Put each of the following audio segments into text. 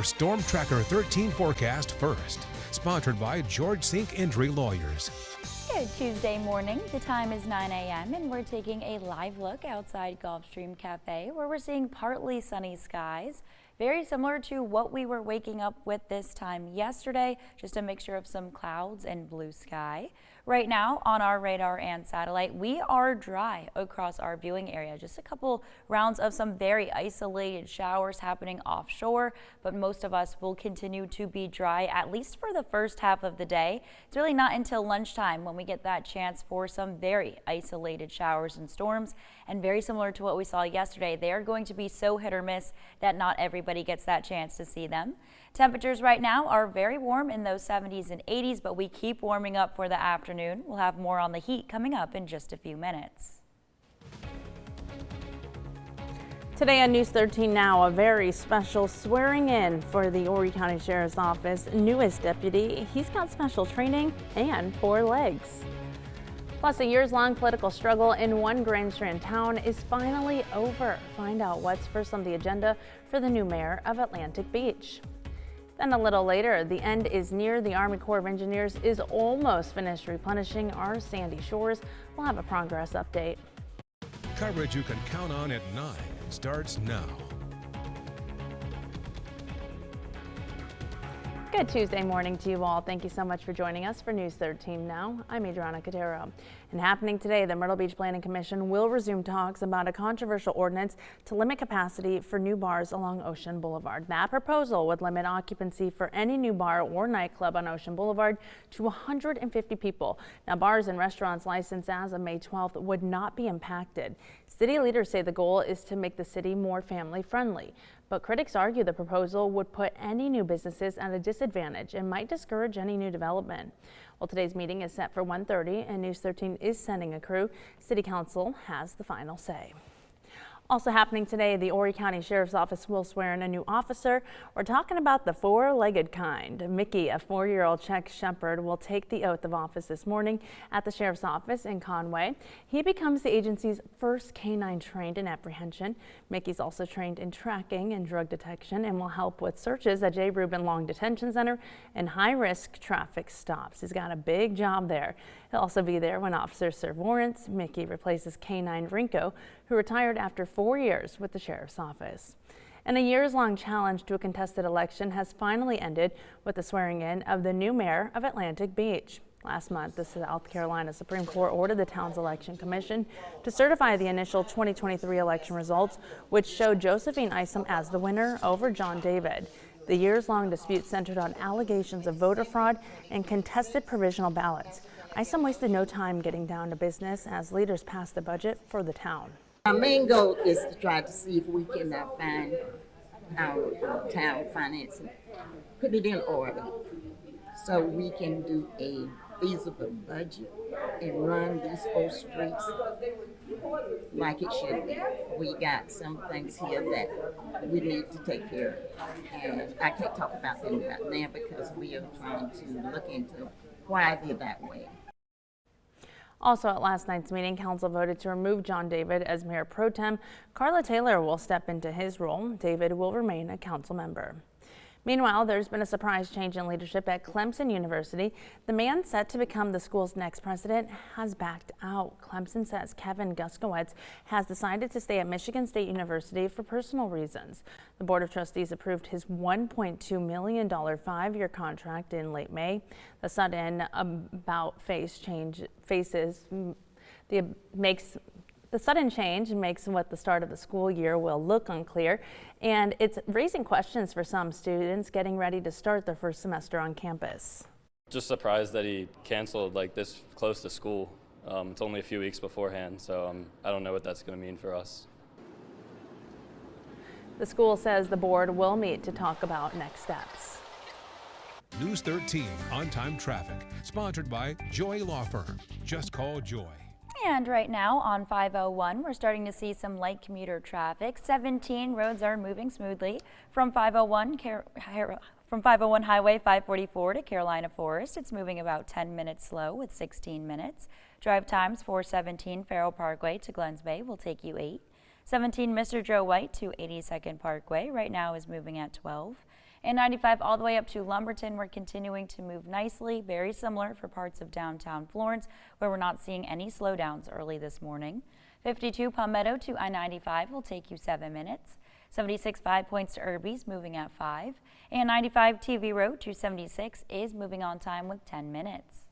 your Storm Tracker 13 forecast first. Sponsored by George Sink Injury Lawyers. Good Tuesday morning. The time is 9 a.m. and we're taking a live look outside Gulfstream Cafe where we're seeing partly sunny skies. Very similar to what we were waking up with this time yesterday, just a mixture of some clouds and blue sky. Right now on our radar and satellite, we are dry across our viewing area. Just a couple rounds of some very isolated showers happening offshore, but most of us will continue to be dry at least for the first half of the day. It's really not until lunchtime when we get that chance for some very isolated showers and storms. And very similar to what we saw yesterday, they are going to be so hit or miss that not everybody gets that chance to see them. Temperatures right now are very warm in those 70s and 80s, but we keep warming up for the afternoon. We'll have more on the heat coming up in just a few minutes. Today on News 13 Now, a very special swearing in for the Horry County Sheriff's Office newest deputy. He's got special training and 4 legs. Plus, a years-long political struggle in one Grand Strand town is finally over. Find out what's first on the agenda for the new mayor of Atlantic Beach. Then a little later, the end is near. The Army Corps of Engineers is almost finished replenishing our sandy shores. We'll have a progress update. Coverage you can count on at 9 starts now. Good Tuesday morning to you all. Thank you so much for joining us for News 13 Now. I'm Adriana Cotero. And happening today, the Myrtle Beach Planning Commission will resume talks about a controversial ordinance to limit capacity for new bars along Ocean Boulevard. That proposal would limit occupancy for any new bar or nightclub on Ocean Boulevard to 150 people. Now, bars and restaurants licensed as of May 12th would not be impacted. City leaders say the goal is to make the city more family friendly. But critics argue the proposal would put any new businesses at a disadvantage and might discourage any new development. Well, today's meeting is set for 1:30 and News 13 is sending a crew. City Council has the final say. Also happening today, the Horry County Sheriff's Office will swear in a new officer. We're talking about the 4-legged kind. Mickey, a 4-year-old Czech Shepherd, will take the oath of office this morning at the Sheriff's Office in Conway. He becomes the agency's first canine trained in apprehension. Mickey's also trained in tracking and drug detection and will help with searches at J. Reuben Long Detention Center and high-risk traffic stops. He's got a big job there. He'll also be there when officers serve warrants. Mickey replaces Canine Rinko, who retired after 4 years with the Sheriff's Office. And a years-long challenge to a contested election has finally ended with the swearing in of the new mayor of Atlantic Beach. Last month, the South Carolina Supreme Court ordered the town's election commission to certify the initial 2023 election results, which showed Josephine Isom as the winner over John David. The years-long dispute centered on allegations of voter fraud and contested provisional ballots. Isom wasted no time getting down to business as leaders passed the budget for the town. Our main goal is to try to see if we can find our town finances, put it in order so we can do a feasible budget and run these old streets like it should be. We got some things here that we need to take care of, and I can't talk about them right now because we are trying to look into why they're that way. Also at last night's meeting, council voted to remove John David as mayor pro tem. Carla Taylor will step into his role. David will remain a council member. Meanwhile, there's been a surprise change in leadership at Clemson University. The man set to become the school's next president has backed out. Clemson says Kevin Guskowitz has decided to stay at Michigan State University for personal reasons. The Board of Trustees approved his $1.2 million 5-year contract in late May. The sudden The sudden change makes what the start of the school year will look unclear, and it's raising questions for some students getting ready to start their first semester on campus. Just surprised that he canceled like this close to school. It's only a few weeks beforehand, so I don't know what that's going to mean for us. The school says the board will meet to talk about next steps. News 13 on-time traffic, sponsored by Joy Law Firm. Just call Joy. And right now on 501, we're starting to see some light commuter traffic. 17 roads are moving smoothly from 501 Highway 544 to Carolina Forest. It's moving about 10 minutes slow with 16 minutes. Drive times for 17 Farrell Parkway to Glens Bay will take you 8. 17 Mr. Joe White to 82nd Parkway right now is moving at 12. And 95 all the way up to Lumberton, we're continuing to move nicely, very similar for parts of downtown Florence, where we're not seeing any slowdowns early this morning. 52 Palmetto to I-95 will take you 7 minutes. 76 5 Points to Irby's moving at 5. And 95 TV Road to 76 is moving on time with 10 minutes.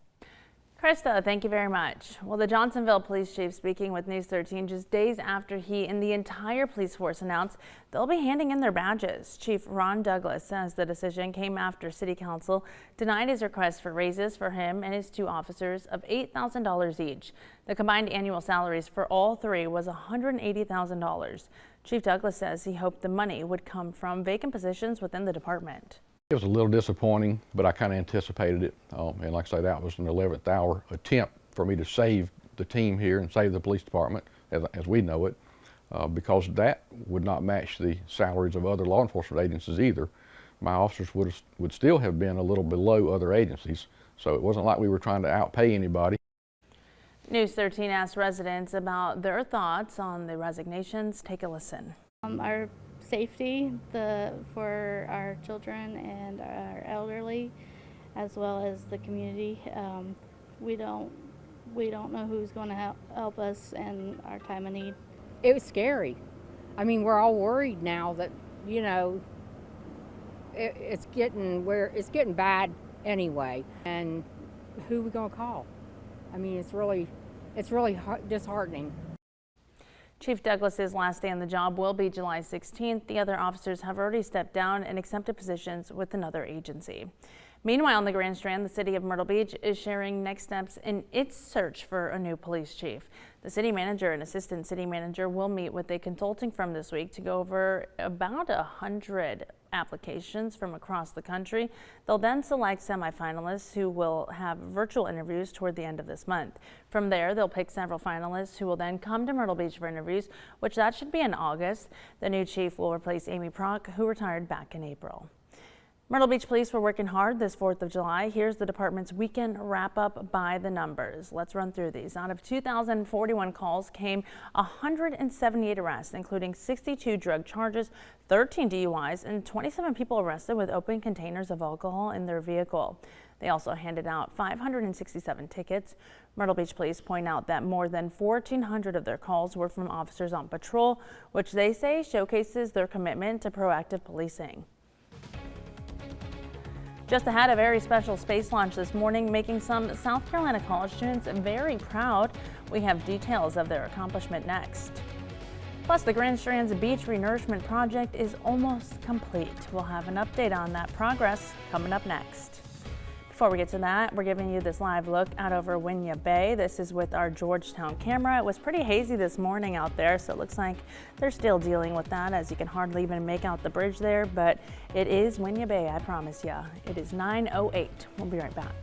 Krista, thank you very much. Well, the Johnsonville police chief speaking with News 13 just days after he and the entire police force announced they'll be handing in their badges. Chief Ron Douglas says the decision came after City Council denied his request for raises for him and his 2 officers of $8,000 each. The combined annual salaries for all 3 was $180,000. Chief Douglas says he hoped the money would come from vacant positions within the department. It was a little disappointing, but I kind of anticipated it. And like I say, that was an 11th hour attempt for me to save the team here and save the police department as we know it, because that would not match the salaries of other law enforcement agencies either. My officers would still have been a little below other agencies. So it wasn't like we were trying to outpay anybody. News 13 asked residents about their thoughts on the resignations. Take a listen. Our safety for our children and our elderly, as well as the community. We don't know who's going to help us in our time of need. It was scary. I mean, we're all worried now that, you know, it's getting bad anyway. And who are we going to call? I mean, it's really disheartening. Chief Douglas's last day on the job will be July 16th. The other officers have already stepped down and accepted positions with another agency. Meanwhile, on the Grand Strand, the city of Myrtle Beach is sharing next steps in its search for a new police chief. The city manager and assistant city manager will meet with a consulting firm this week to go over about 100 applications from across the country. They'll then select semifinalists who will have virtual interviews toward the end of this month. From there, they'll pick several finalists who will then come to Myrtle Beach for interviews, which that should be in August. The new chief will replace Amy Prock, who retired back in April. Myrtle Beach police were working hard this 4th of July. Here's the department's weekend wrap up by the numbers. Let's run through these. Out of 2,041 calls came 178 arrests, including 62 drug charges, 13 DUIs, and 27 people arrested with open containers of alcohol in their vehicle. They also handed out 567 tickets. Myrtle Beach police point out that more than 1,400 of their calls were from officers on patrol, which they say showcases their commitment to proactive policing. Just ahead, a very special space launch this morning, making some South Carolina college students very proud. We have details of their accomplishment next. Plus, the Grand Strand's beach renourishment project is almost complete. We'll have an update on that progress coming up next. Before we get to that, we're giving you this live look out over Winyah Bay. This is with our Georgetown camera. It was pretty hazy this morning out there, so it looks like they're still dealing with that, as you can hardly even make out the bridge there, but it is Winyah Bay, I promise you. It is 9:08. We'll be right back.